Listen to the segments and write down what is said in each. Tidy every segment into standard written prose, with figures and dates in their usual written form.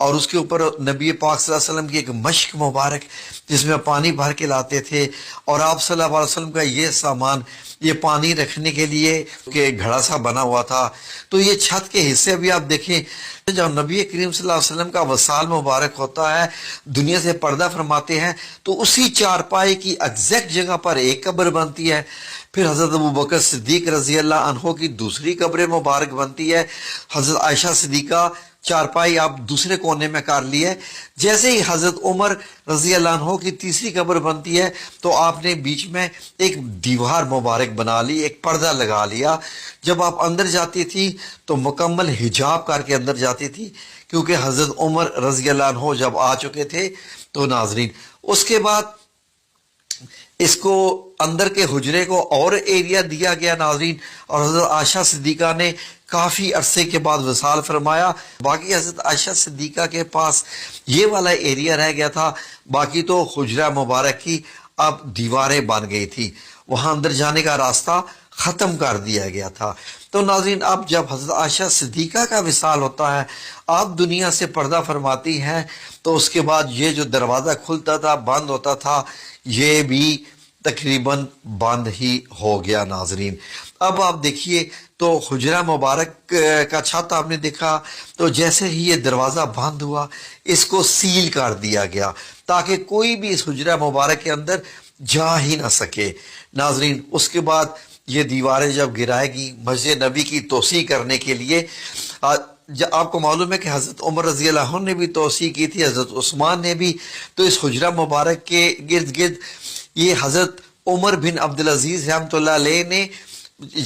اور اس کے اوپر نبی پاک صلی اللہ علیہ وسلم کی ایک مشک مبارک جس میں پانی بھر کے لاتے تھے، اور آپ صلی اللہ علیہ وسلم کا یہ سامان، یہ پانی رکھنے کے لیے کہ گھڑا سا بنا ہوا تھا۔ تو یہ چھت کے حصے بھی آپ دیکھیں، جب نبی کریم صلی اللہ علیہ وسلم کا وصال مبارک ہوتا ہے، دنیا سے پردہ فرماتے ہیں، تو اسی چارپائی کی ایگزیکٹ جگہ پر ایک قبر بنتی ہے، پھر حضرت ابوبکر صدیق رضی اللہ عنہ کی دوسری قبر مبارک بنتی ہے، حضرت عائشہ صدیقہ چارپائی آپ دوسرے کونے میں کر لی ہے، جیسے ہی حضرت عمر رضی اللہ عنہ کی تیسری قبر بنتی ہے تو آپ نے بیچ میں ایک دیوار مبارک بنا لی، ایک پردہ لگا لیا۔ جب آپ اندر جاتی تھی تو مکمل حجاب کر کے اندر جاتی تھی، کیونکہ حضرت عمر رضی اللہ عنہ جب آ چکے تھے۔ تو ناظرین، اس کے بعد اس کو اندر کے حجرے کو اور ایریا دیا گیا ناظرین، اور حضرت عائشہ صدیقہ نے کافی عرصے کے بعد وصال فرمایا۔ باقی حضرت عائشہ صدیقہ کے پاس یہ والا ایریا رہ گیا تھا، باقی تو حجرہ مبارک کی اب دیواریں بن گئی تھی، وہاں اندر جانے کا راستہ ختم کر دیا گیا تھا۔ تو ناظرین، اب جب حضرت عائشہ صدیقہ کا وصال ہوتا ہے، آپ دنیا سے پردہ فرماتی ہیں، تو اس کے بعد یہ جو دروازہ کھلتا تھا بند ہوتا تھا، یہ بھی تقریباً بند ہی ہو گیا ناظرین۔ اب آپ دیکھیے تو حجرہ مبارک کا چھت آپ نے دیکھا، تو جیسے ہی یہ دروازہ بند ہوا، اس کو سیل کر دیا گیا تاکہ کوئی بھی اس حجرہ مبارک کے اندر جا ہی نہ سکے ناظرین۔ اس کے بعد یہ دیواریں جب گرائے گی مسجد نبی کی توسیع کرنے کے لیے، آپ کو معلوم ہے کہ حضرت عمر رضی اللہ عنہ نے بھی توسیع کی تھی، حضرت عثمان نے بھی، تو اس حجرہ مبارک کے گرد گرد یہ حضرت عمر بن عبدالعزیز رحمۃ اللہ علیہ نے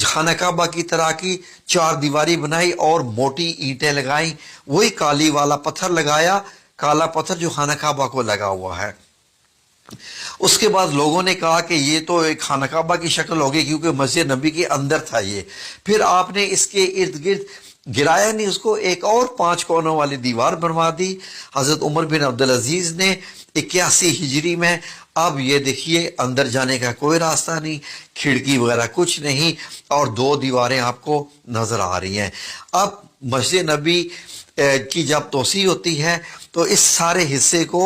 خانہ کعبہ کی طرح کی چار دیواری بنائی اور موٹی اینٹیں لگائیں، وہی کالی والا پتھر لگایا، کالا پتھر جو خانہ کعبہ کو لگا ہوا ہے۔ اس کے بعد لوگوں نے کہا کہ یہ تو ایک خانہ کعبہ کی شکل ہوگی، کیونکہ مسجد نبی کے اندر تھا یہ۔ پھر آپ نے اس کے ارد گرد گرایا نہیں، اس کو ایک اور 5 کونوں والی دیوار بنوا دی حضرت عمر بن عبدالعزیز نے 81 ہجری میں۔ اب یہ دیکھیے اندر جانے کا کوئی راستہ نہیں، کھڑکی وغیرہ کچھ نہیں، اور 2 دیواریں آپ کو نظر آ رہی ہیں۔ اب مسجد نبی کی جب توسیع ہوتی ہے تو اس سارے حصے کو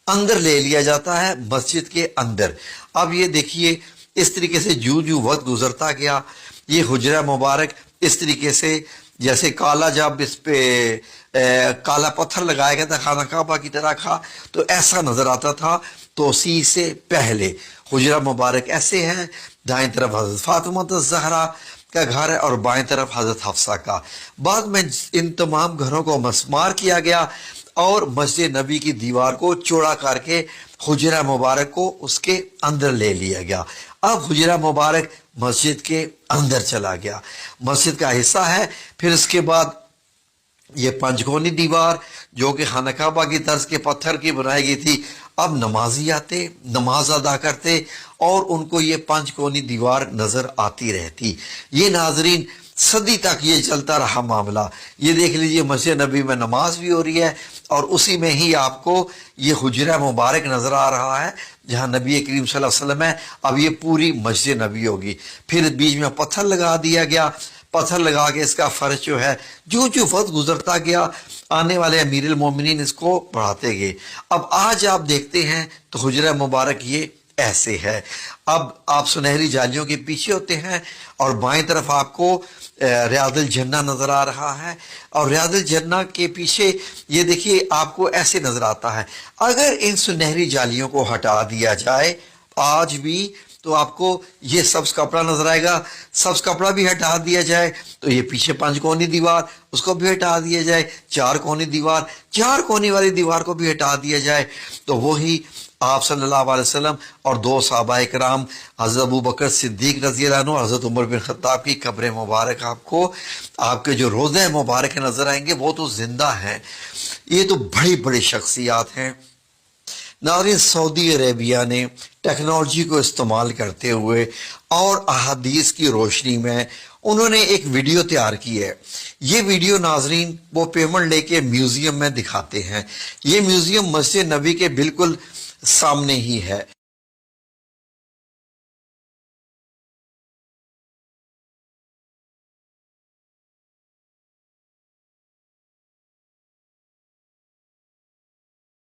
اندر لے لیا جاتا ہے، مسجد کے اندر۔ اب یہ دیکھیے اس طریقے سے جو وقت گزرتا گیا، یہ حجرہ مبارک اس طریقے سے جیسے کالا، جب اس پہ کالا پتھر لگایا گیا تھا خانہ کعبہ کی طرح کا، تو ایسا نظر آتا تھا توسیع سے پہلے۔ حجرہ مبارک ایسے ہیں، دائیں طرف حضرت فاطمہ الزہرا کا گھر ہے اور بائیں طرف حضرت حفصہ کا۔ بعد میں ان تمام گھروں کو مسمار کیا گیا اور مسجد نبی کی دیوار کو چوڑا کر کے حجرہ مبارک کو اس کے اندر لے لیا گیا۔ اب حجرہ مبارک مسجد کے اندر چلا گیا، مسجد کا حصہ ہے۔ پھر اس کے بعد یہ 5 کونی دیوار جو کہ خانہ کعبہ کی طرز کے پتھر کی بنائی گئی تھی، اب نمازی آتے، نماز ادا کرتے اور ان کو یہ 5 کونی دیوار نظر آتی رہتی۔ یہ ناظرین صدی تک یہ چلتا رہا معاملہ۔ یہ دیکھ لیجئے مسجد نبی میں نماز بھی ہو رہی ہے اور اسی میں ہی آپ کو یہ حجرہ مبارک نظر آ رہا ہے جہاں نبی کریم صلی اللہ علیہ وسلم ہے۔ اب یہ پوری مسجد نبی ہوگی۔ پھر بیچ میں پتھر لگا دیا گیا، پتھر لگا کے اس کا فرش جو ہے جو وقت گزرتا گیا، آنے والے امیر المومنین اس کو بڑھاتے گئے۔ اب آج آپ دیکھتے ہیں تو حجرہ مبارک یہ ایسے ہے۔ اب آپ سنہری جالیوں کے پیچھے ہوتے ہیں اور بائیں طرف آپ کو ریاض الجنہ نظر آ رہا ہے، اور ریاض الجنہ کے پیچھے یہ دیکھیے آپ کو ایسے نظر آتا ہے۔ اگر ان سنہری جالیوں کو ہٹا دیا جائے آج بھی تو آپ کو یہ سبز کپڑا نظر آئے گا، سبز کپڑا بھی ہٹا دیا جائے تو یہ پیچھے 5 کونی دیوار اس کو بھی ہٹا دیا جائے، 4 کونی دیوار، 4 کونی والی دیوار کو بھی ہٹا دیا جائے، تو وہی آپ صلی اللہ علیہ وسلم اور 2 صحابہ کرام حضرت ابوبکر صدیق رضی اللہ عنہ، حضرت عمر بن خطاب کی قبر مبارک آپ کو آپ کے جو روضہ مبارک نظر آئیں گے، وہ تو زندہ ہیں۔ یہ تو بڑی بڑی شخصیات ہیں ناظرین۔ سعودی عربیہ نے ٹیکنالوجی کو استعمال کرتے ہوئے اور احادیث کی روشنی میں انہوں نے ایک ویڈیو تیار کی ہے۔ یہ ویڈیو ناظرین وہ پیمنٹ لے کے میوزیم میں دکھاتے ہیں۔ یہ میوزیم مسجد نبی کے بالکل سامنے ہی ہے۔